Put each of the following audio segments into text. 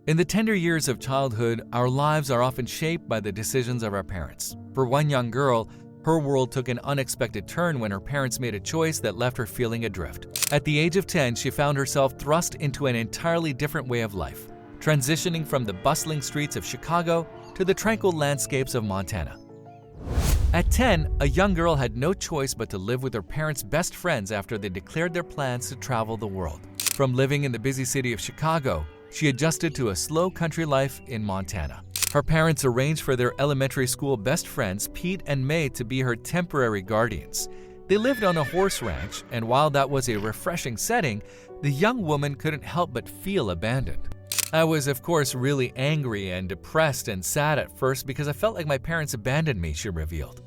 In the tender years of childhood, our lives are often shaped by the decisions of our parents. For one young girl, her world took an unexpected turn when her parents made a choice that left her feeling adrift. At the age of 10, she found herself thrust into an entirely different way of life, transitioning from the bustling streets of Chicago to the tranquil landscapes of Montana. At 10, a young girl had no choice but to live with her parents' best friends after they declared their plans to travel the world. From living in the busy city of Chicago, she adjusted to a slow country life in Montana. Her parents arranged for their elementary school best friends, Pete and May, to be her temporary guardians. They lived on a horse ranch, and while that was a refreshing setting, the young woman couldn't help but feel abandoned. I was, of course, really angry and depressed and sad at first because I felt like my parents abandoned me, she revealed.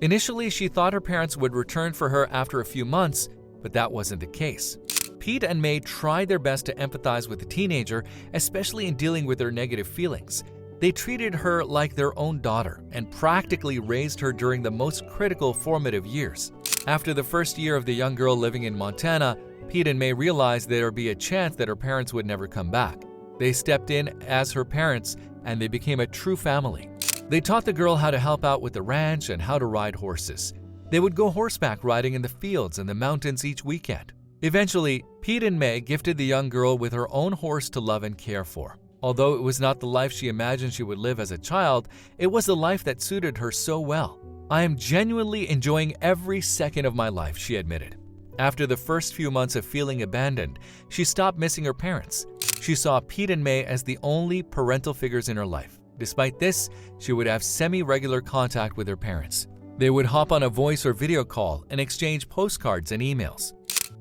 Initially, she thought her parents would return for her after a few months, but that wasn't the case. Pete and May tried their best to empathize with the teenager, especially in dealing with her negative feelings. They treated her like their own daughter and practically raised her during the most critical formative years. After the first year of the young girl living in Montana, Pete and May realized there would be a chance that her parents would never come back. They stepped in as her parents, and they became a true family. They taught the girl how to help out with the ranch and how to ride horses. They would go horseback riding in the fields and the mountains each weekend. Eventually, Pete and May gifted the young girl with her own horse to love and care for. Although it was not the life she imagined she would live as a child, it was the life that suited her so well. "I am genuinely enjoying every second of my life," she admitted. After the first few months of feeling abandoned, she stopped missing her parents. She saw Pete and May as the only parental figures in her life. Despite this, she would have semi-regular contact with her parents. They would hop on a voice or video call and exchange postcards and emails.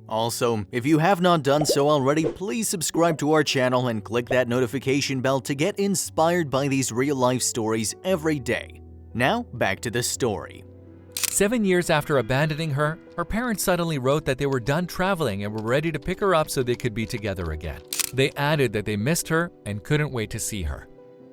Also, if you have not done so already, please subscribe to our channel and click that notification bell to get inspired by these real-life stories every day. Now, back to the story. 7 years after abandoning her, her parents suddenly wrote that they were done traveling and were ready to pick her up so they could be together again. They added that they missed her and couldn't wait to see her.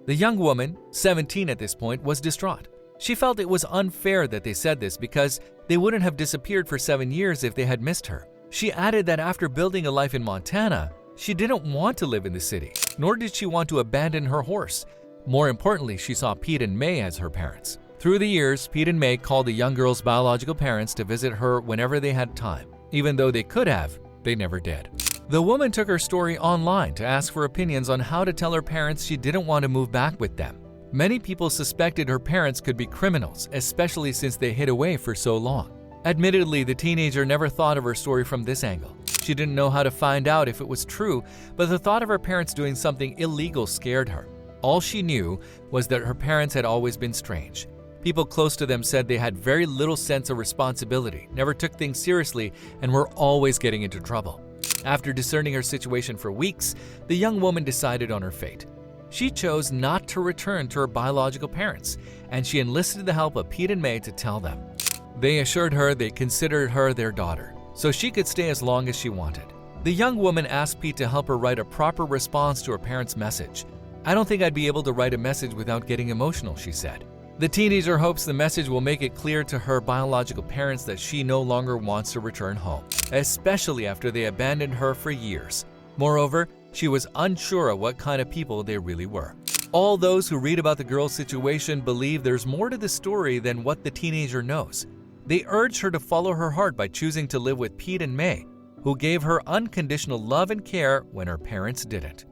The young woman, 17 at this point, was distraught. She felt it was unfair that they said this because they wouldn't have disappeared for 7 years if they had missed her. She added that after building a life in Montana, she didn't want to live in the city, nor did she want to abandon her horse. More importantly, she saw Pete and May as her parents. Through the years, Pete and May called the young girl's biological parents to visit her whenever they had time. Even though they could have, they never did. The woman took her story online to ask for opinions on how to tell her parents she didn't want to move back with them. Many people suspected her parents could be criminals, especially since they hid away for so long. Admittedly, the teenager never thought of her story from this angle. She didn't know how to find out if it was true, but the thought of her parents doing something illegal scared her. All she knew was that her parents had always been strange. People close to them said they had very little sense of responsibility, never took things seriously, and were always getting into trouble. After discerning her situation for weeks, the young woman decided on her fate. She chose not to return to her biological parents, and she enlisted the help of Pete and May to tell them. They assured her they considered her their daughter, so she could stay as long as she wanted. The young woman asked Pete to help her write a proper response to her parents' message. "I don't think I'd be able to write a message without getting emotional," she said. The teenager hopes the message will make it clear to her biological parents that she no longer wants to return home, especially after they abandoned her for years. Moreover, she was unsure of what kind of people they really were. All those who read about the girl's situation believe there's more to the story than what the teenager knows. They urged her to follow her heart by choosing to live with Pete and May, who gave her unconditional love and care when her parents didn't.